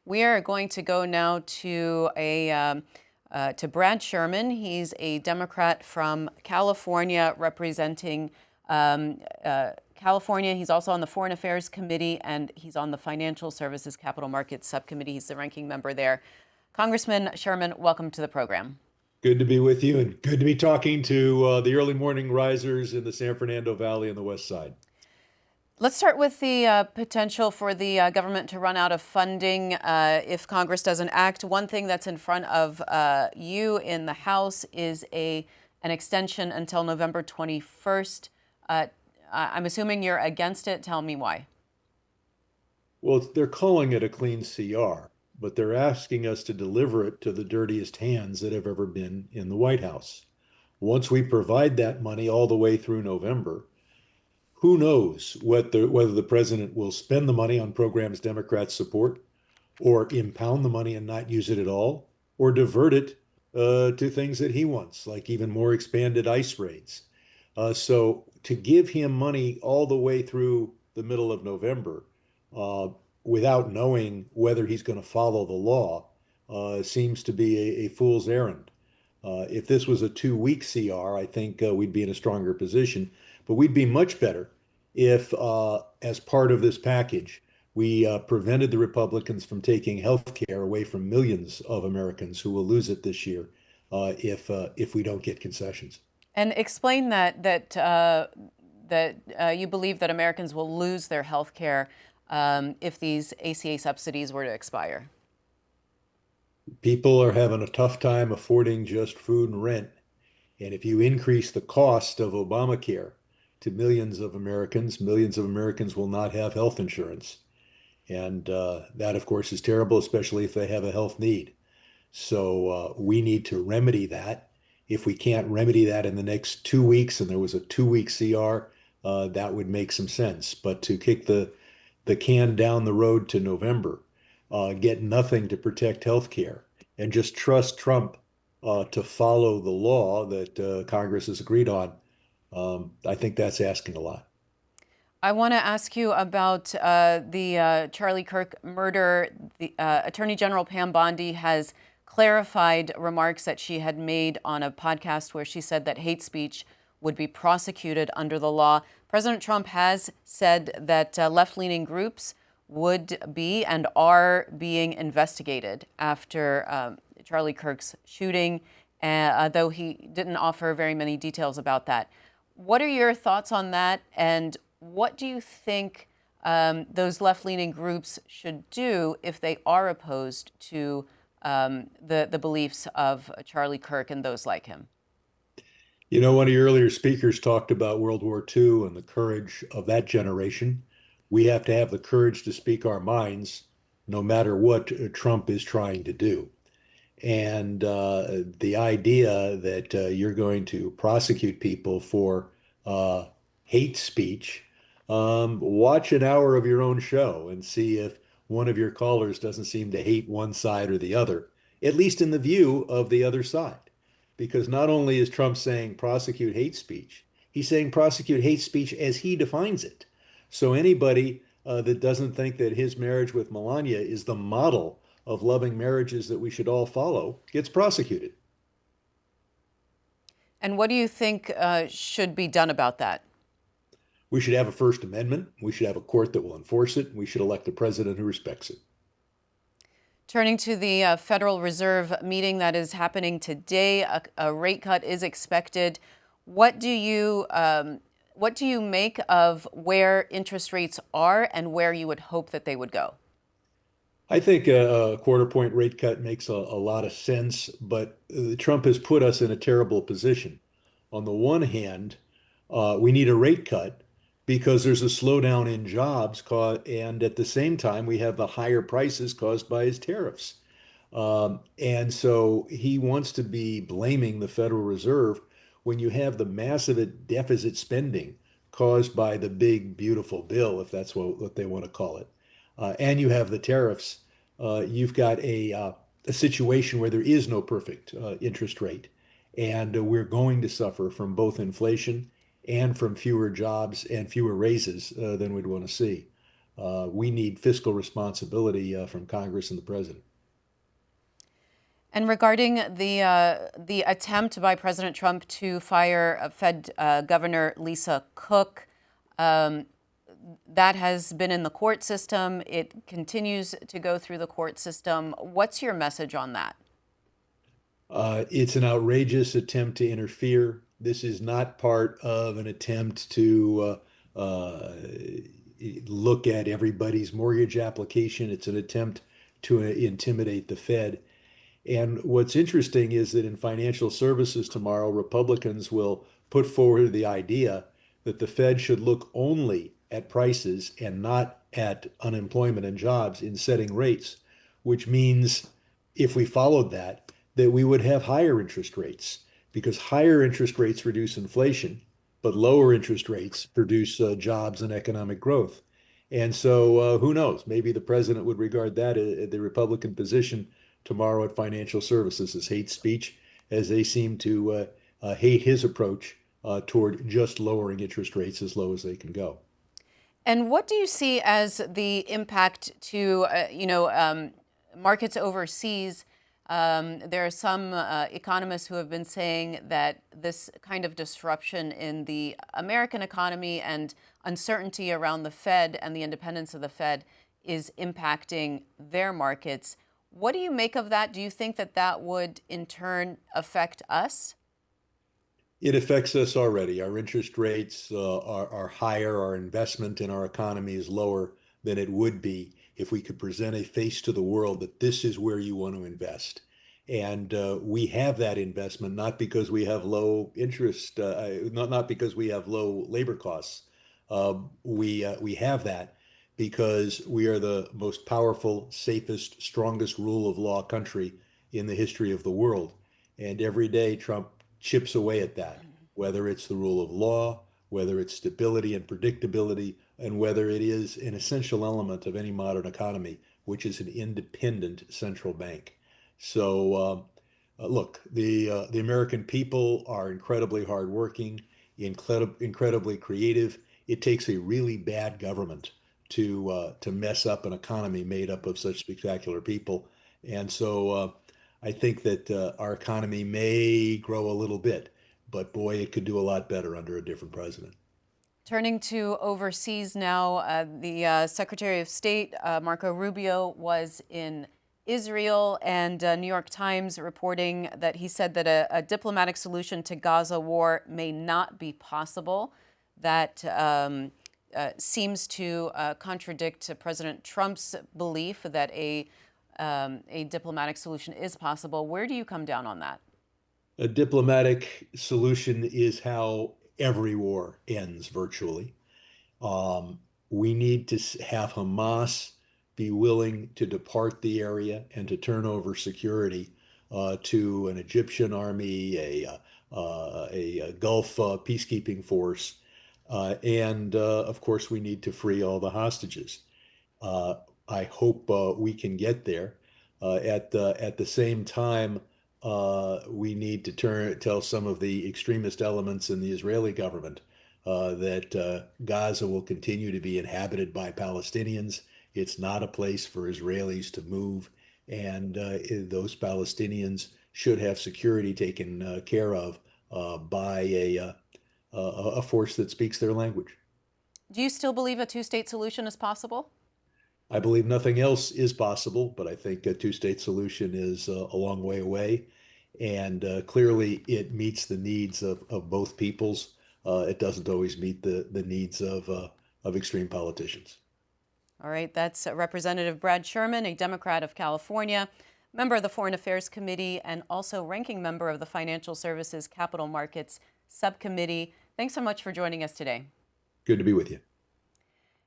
We are going to go now to Brad Sherman. He's a Democrat from California representing California. He's also on the Foreign Affairs Committee and he's on the Financial Services Capital Markets Subcommittee. He's the ranking member there. Congressman Sherman, welcome to the program. Good to be with you and good to be talking to the early morning risers in the San Fernando Valley and the West Side. Let's start with the potential for the government to run out of funding if Congress doesn't act. One thing that's in front of you in the House is an extension until November 21st. I'm assuming you're against it. Tell me why. Well, they're calling it a clean CR, but they're asking us to deliver it to the dirtiest hands that have ever been in the White House. Once we provide that money all the way through November, who knows whether the president will spend the money on programs Democrats support, or impound the money and not use it at all, or divert it to things that he wants, like even more expanded ICE raids. So to give him money all the way through the middle of November uh, without knowing whether he's going to follow the law seems to be a fool's errand. If this was a 2 week CR, I think we'd be in a stronger position. But we'd be much better if, as part of this package, we prevented the Republicans from taking health care away from millions of Americans who will lose it this year if we don't get concessions. And explain that you believe that Americans will lose their health care if these ACA subsidies were to expire. People are having a tough time affording just food and rent. And if you increase the cost of Obamacare to millions of Americans will not have health insurance. And that, of course, is terrible, especially if they have a health need. So we need to remedy that. If we can't remedy that in the next 2 weeks, and there was a 2 week CR, that would make some sense. But to kick the can down the road to November, get nothing to protect health care, and just trust Trump to follow the law that Congress has agreed on, I think that's asking a lot. I want to ask you about the Charlie Kirk murder. The Attorney General Pam Bondi has clarified remarks that she had made on a podcast where she said that hate speech would be prosecuted under the law. President Trump has said that left-leaning groups would be and are being investigated after Charlie Kirk's shooting, though he didn't offer very many details about that. What are your thoughts on that, and what do you think those left-leaning groups should do if they are opposed to the beliefs of Charlie Kirk and those like him? You know, one of your earlier speakers talked about World War II and the courage of that generation. We have to have the courage to speak our minds no matter what Trump is trying to do. And the idea that you're going to prosecute people for hate speech, watch an hour of your own show and see if one of your callers doesn't seem to hate one side or the other, at least in the view of the other side. Because not only is Trump saying prosecute hate speech, he's saying prosecute hate speech as he defines it. So anybody that doesn't think that his marriage with Melania is the model of loving marriages that we should all follow gets prosecuted. And what do you think should be done about that? We should have a First Amendment. We should have a court that will enforce it. We should elect a president who respects it. Turning to the Federal Reserve meeting that is happening today, a rate cut is expected. What do you make of where interest rates are and where you would hope that they would go? I think a quarter point rate cut makes a lot of sense, but Trump has put us in a terrible position. On the one hand, we need a rate cut because there's a slowdown in jobs, and at the same time, we have the higher prices caused by his tariffs. And so he wants to be blaming the Federal Reserve when you have the massive deficit spending caused by the big, beautiful bill, if that's what they want to call it. And you have the tariffs. You've got a situation where there is no perfect interest rate. And we're going to suffer from both inflation and from fewer jobs and fewer raises than we'd want to see. We need fiscal responsibility from Congress and the president. And regarding the attempt by President Trump to fire Fed Governor Lisa Cook, um, that has been in the court system. It continues to go through the court system. What's your message on that? It's an outrageous attempt to interfere. This is not part of an attempt to look at everybody's mortgage application. It's an attempt to intimidate the Fed. And what's interesting is that in financial services tomorrow, Republicans will put forward the idea that the Fed should look only at prices and not at unemployment and jobs in setting rates, which means if we followed that, that we would have higher interest rates because higher interest rates reduce inflation, but lower interest rates produce jobs and economic growth. And so, who knows? Maybe the president would regard that the Republican position tomorrow at financial services as hate speech, as they seem to hate his approach toward just lowering interest rates as low as they can go. And what do you see as the impact to, markets overseas? There are some economists who have been saying that this kind of disruption in the American economy and uncertainty around the Fed and the independence of the Fed is impacting their markets. What do you make of that? Do you think that that would in turn affect us? It affects us already. Our interest rates are higher. Our investment in our economy is lower than it would be if we could present a face to the world that this is where you want to invest. And we have that investment not because we have low interest, not because we have low labor costs. We have that because we are the most powerful, safest, strongest rule of law country in the history of the world. And every day Trump chips away at that, whether it's the rule of law, whether it's stability and predictability, and whether it is an essential element of any modern economy, which is an independent central bank. So, look, the American people are incredibly hardworking, incredibly creative. It takes a really bad government to mess up an economy made up of such spectacular people. And so I think that our economy may grow a little bit, but boy, it could do a lot better under a different president. Turning to overseas now, the Secretary of State, Marco Rubio, was in Israel, and New York Times reporting that he said that a diplomatic solution to Gaza war may not be possible. That seems to contradict President Trump's belief that a diplomatic solution is possible. Where do you come down on that? A diplomatic solution is how every war ends virtually. Um, we need to have Hamas be willing to depart the area and to turn over security to an Egyptian army, a Gulf peacekeeping force, and of course, we need to free all the hostages. Uh, I hope we can get there. At the same time, we need to tell some of the extremist elements in the Israeli government that Gaza will continue to be inhabited by Palestinians. It's not a place for Israelis to move, and those Palestinians should have security taken care of by a force that speaks their language. Do you still believe a two-state solution is possible? I believe nothing else is possible, but I think a two-state solution is a long way away. And clearly, it meets the needs of both peoples. It doesn't always meet the needs of extreme politicians. All right, that's Representative Brad Sherman, a Democrat of California, member of the Foreign Affairs Committee, and also ranking member of the Financial Services Capital Markets Subcommittee. Thanks so much for joining us today. Good to be with you.